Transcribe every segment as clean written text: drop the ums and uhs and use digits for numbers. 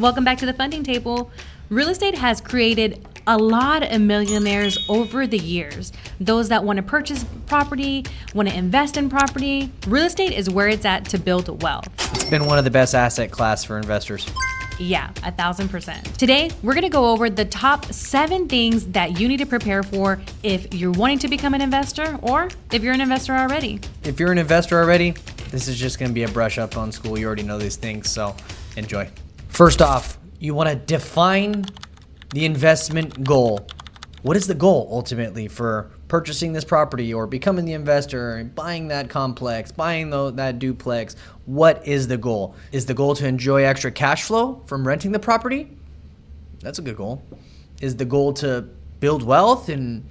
Welcome back to the funding table. Real estate has created a lot of millionaires over the years. Those that want to purchase property, want to invest in property. Real estate is where it's at to build wealth. It's been one of the best asset class for investors. Yeah, 1,000%. Today, we're gonna go over the top 7 things that you need to prepare for if you're wanting to become an investor or if you're an investor already. If you're an investor already, this is just gonna be a brush up on school. You already know these things, so enjoy. First off, you wanna define the investment goal. What is the goal ultimately for purchasing this property or becoming the investor, buying that complex, buying that duplex? What is the goal? Is the goal to enjoy extra cash flow from renting the property? That's a good goal. Is the goal to build wealth and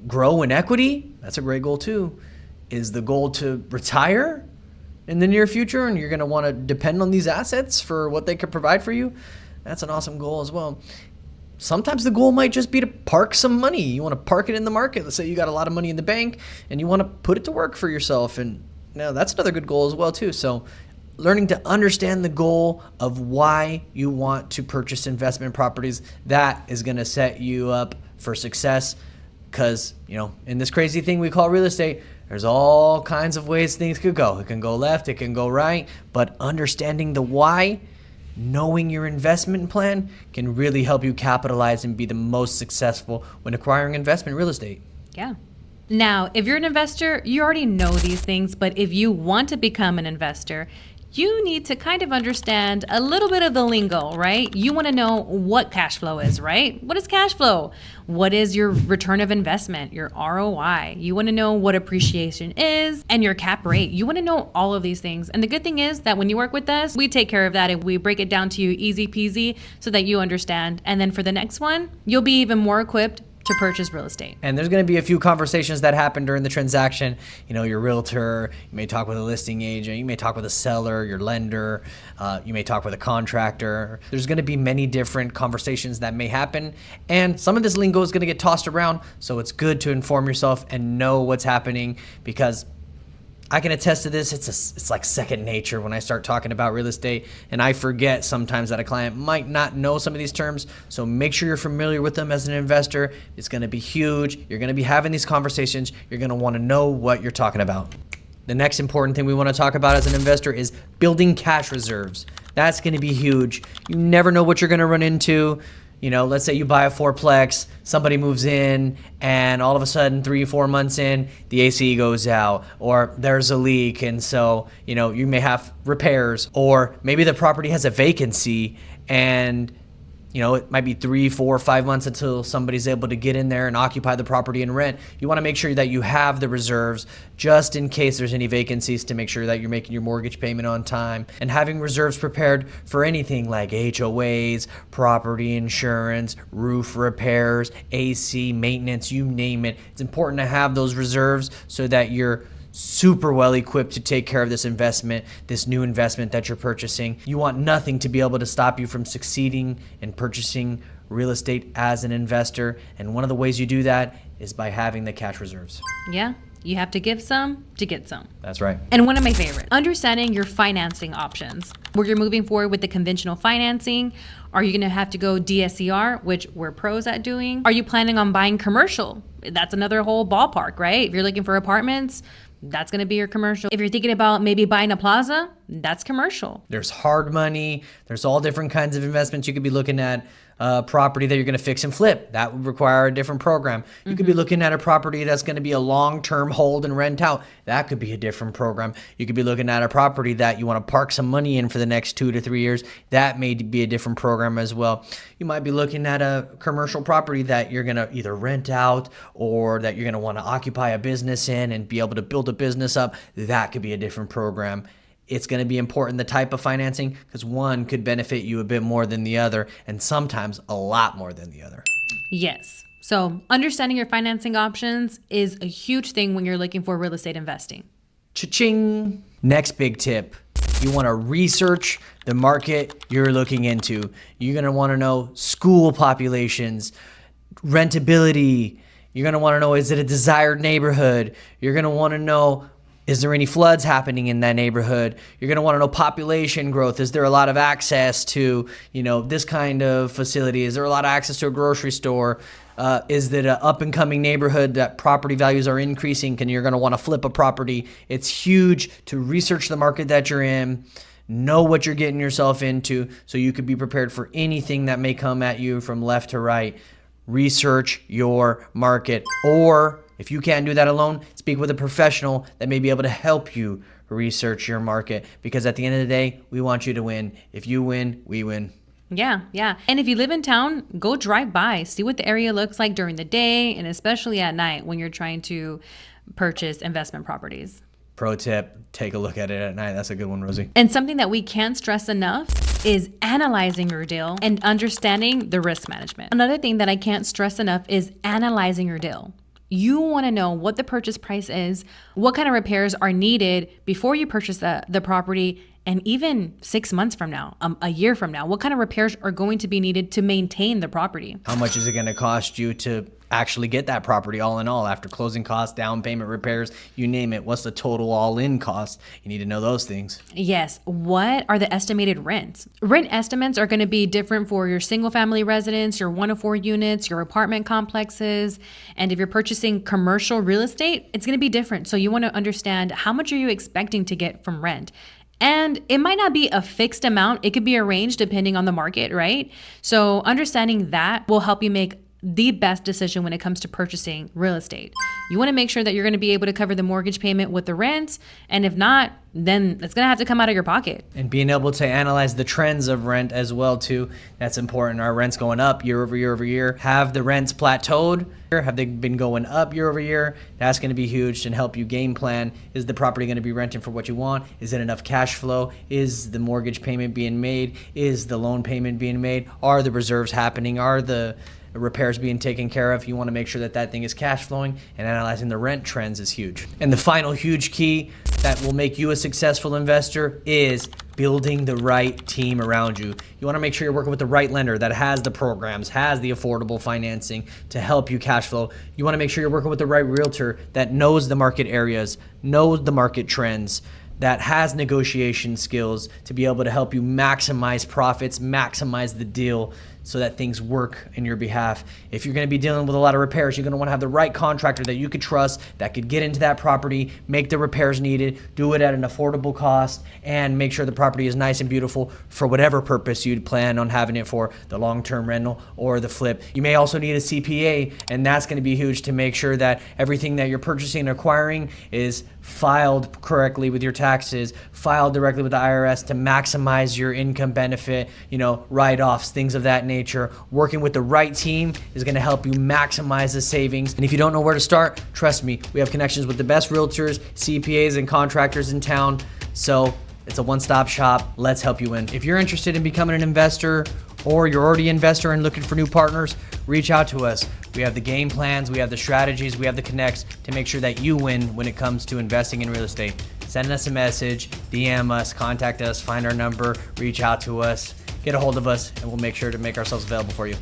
grow in equity? That's a great goal too. Is the goal to retire in the near future and you're going to want to depend on these assets for what they could provide for you? That's an awesome goal as well. Sometimes the goal might just be to park some money. You want to park it in the market. Let's say you got a lot of money in the bank and you want to put it to work for yourself. And now that's another good goal as well too. So learning to understand the goal of why you want to purchase investment properties, that is going to set you up for success. Because, in this crazy thing we call real estate, there's all kinds of ways things could go. It can go left, it can go right, but understanding the why, knowing your investment plan can really help you capitalize and be the most successful when acquiring investment real estate. Yeah. Now, if you're an investor, you already know these things, but if you want to become an investor, you need to kind of understand a little bit of the lingo, right? You want to know what cash flow is, right? What is cash flow? What is your return of investment, your ROI? You want to know what appreciation is and your cap rate. You want to know all of these things. And the good thing is that when you work with us, we take care of that and we break it down to you easy peasy so that you understand. And then for the next one, you'll be even more equipped to purchase real estate. And there's going to be a few conversations that happen during the transaction. Your realtor, you may talk with a listing agent, you may talk with a seller, your lender, you may talk with a contractor. There's going to be many different conversations that may happen. And some of this lingo is going to get tossed around. So it's good to inform yourself and know what's happening, because I can attest to this. It's like second nature when I start talking about real estate, and I forget sometimes that a client might not know some of these terms. So make sure you're familiar with them as an investor. It's going to be huge. You're going to be having these conversations. You're going to want to know what you're talking about. The next important thing we want to talk about as an investor is building cash reserves. That's going to be huge. You never know what you're going to run into. Let's say you buy a fourplex, somebody moves in, and all of a sudden 3-4 months in, the AC goes out, or there's a leak, and so you may have repairs, or maybe the property has a vacancy, and it might be 3, 4, 5 months until somebody's able to get in there and occupy the property and rent. You want to make sure that you have the reserves just in case there's any vacancies, to make sure that you're making your mortgage payment on time, and having reserves prepared for anything like HOAs, property insurance, roof repairs, AC maintenance, you name it. It's important to have those reserves so that you're super well equipped to take care of this investment, this new investment that you're purchasing. You want nothing to be able to stop you from succeeding in purchasing real estate as an investor. And one of the ways you do that is by having the cash reserves. Yeah. You have to give some to get some. That's right. And one of my favorites, understanding your financing options. Where you're moving forward with the conventional financing, are you going to have to go DSCR, which we're pros at doing? Are you planning on buying commercial? That's another whole ballpark, right? If you're looking for apartments, that's going to be your commercial. If you're thinking about maybe buying a plaza, that's commercial. There's hard money. There's all different kinds of investments you could be looking at. Property that you're going to fix and flip, that would require a different program. You could be looking at a property that's going to be a long-term hold and rent out. That could be a different program. You could be looking at a property that you want to park some money in for the next 2 to 3 years. That may be a different program as well. You might be looking at a commercial property that you're going to either rent out or that you're going to want to occupy a business in and be able to build a business up. That could be a different program. It's going to be important, the type of financing, because one could benefit you a bit more than the other, and sometimes a lot more than the other. Yes. So understanding your financing options is a huge thing when you're looking for real estate investing. Cha-ching. Next big tip. You want to research the market you're looking into. You're going to want to know school populations, rentability. You're going to want to know, is it a desired neighborhood? You're going to want to know Is there any floods happening in that neighborhood? You're going to want to know population growth. Is there a lot of access to, this kind of facility? Is there a lot of access to a grocery store? Is it an up-and-coming neighborhood that property values are increasing? And you're going to want to flip a property. It's huge to research the market that you're in, know what you're getting yourself into so you could be prepared for anything that may come at you from left to right. Research your market, or if you can't do that alone, speak with a professional that may be able to help you research your market, because at the end of the day, we want you to win. If you win, we win. Yeah. And if you live in town, go drive by, see what the area looks like during the day and especially at night when you're trying to purchase investment properties. Pro tip, take a look at it at night. That's a good one, Rosie. And something that we can't stress enough is analyzing your deal and understanding the risk management. Another thing that I can't stress enough is analyzing your deal. You want to know what the purchase price is, what kind of repairs are needed before you purchase the property, and even 6 months from now, a year from now, what kind of repairs are going to be needed to maintain the property? How much is it going to cost you to actually get that property all in all, after closing costs, down payment, repairs, you name it? What's the total all-in cost? You need to know those things. Yes. What are the estimated rents? Rent estimates are going to be different for your single-family residence, your 1 to 4 units, your apartment complexes. And if you're purchasing commercial real estate, it's going to be different. So you want to understand, how much are you expecting to get from rent? And it might not be a fixed amount. It could be arranged depending on the market, right? So understanding that will help you make the best decision when it comes to purchasing real estate. You want to make sure that you're going to be able to cover the mortgage payment with the rent. And if not, then it's going to have to come out of your pocket. And being able to analyze the trends of rent as well, too. That's important. Are rents going up year over year over year? Have the rents plateaued? Have they been going up year over year? That's going to be huge and help you game plan. Is the property going to be renting for what you want? Is it enough cash flow? Is the mortgage payment being made? Is the loan payment being made? Are the reserves happening? Are the repairs being taken care of? You want to make sure that that thing is cash flowing, and analyzing the rent trends is huge. And the final huge key that will make you a successful investor is building the right team around you. You want to make sure you're working with the right lender that has the programs, has the affordable financing to help you cash flow. You want to make sure you're working with the right realtor that knows the market areas, knows the market trends, that has negotiation skills to be able to help you maximize profits, maximize the deal, so that things work in your behalf. If you're going to be dealing with a lot of repairs, you're going to want to have the right contractor that you could trust, that could get into that property, make the repairs needed, do it at an affordable cost, and make sure the property is nice and beautiful for whatever purpose you'd plan on having it for, the long-term rental or the flip. You may also need a CPA, and that's going to be huge to make sure that everything that you're purchasing and acquiring is filed correctly with your taxes, filed directly with the IRS to maximize your income benefit, write-offs, things of that nature. Working with the right team is going to help you maximize the savings. And if you don't know where to start, trust me, we have connections with the best realtors, CPAs, and contractors in town. So it's a one-stop shop. Let's help you win. If you're interested in becoming an investor, or you're already an investor and looking for new partners, reach out to us. We have the game plans, we have the strategies, we have the connects to make sure that you win when it comes to investing in real estate. Send us a message, DM us, contact us, find our number, reach out to us, get a hold of us, and we'll make sure to make ourselves available for you.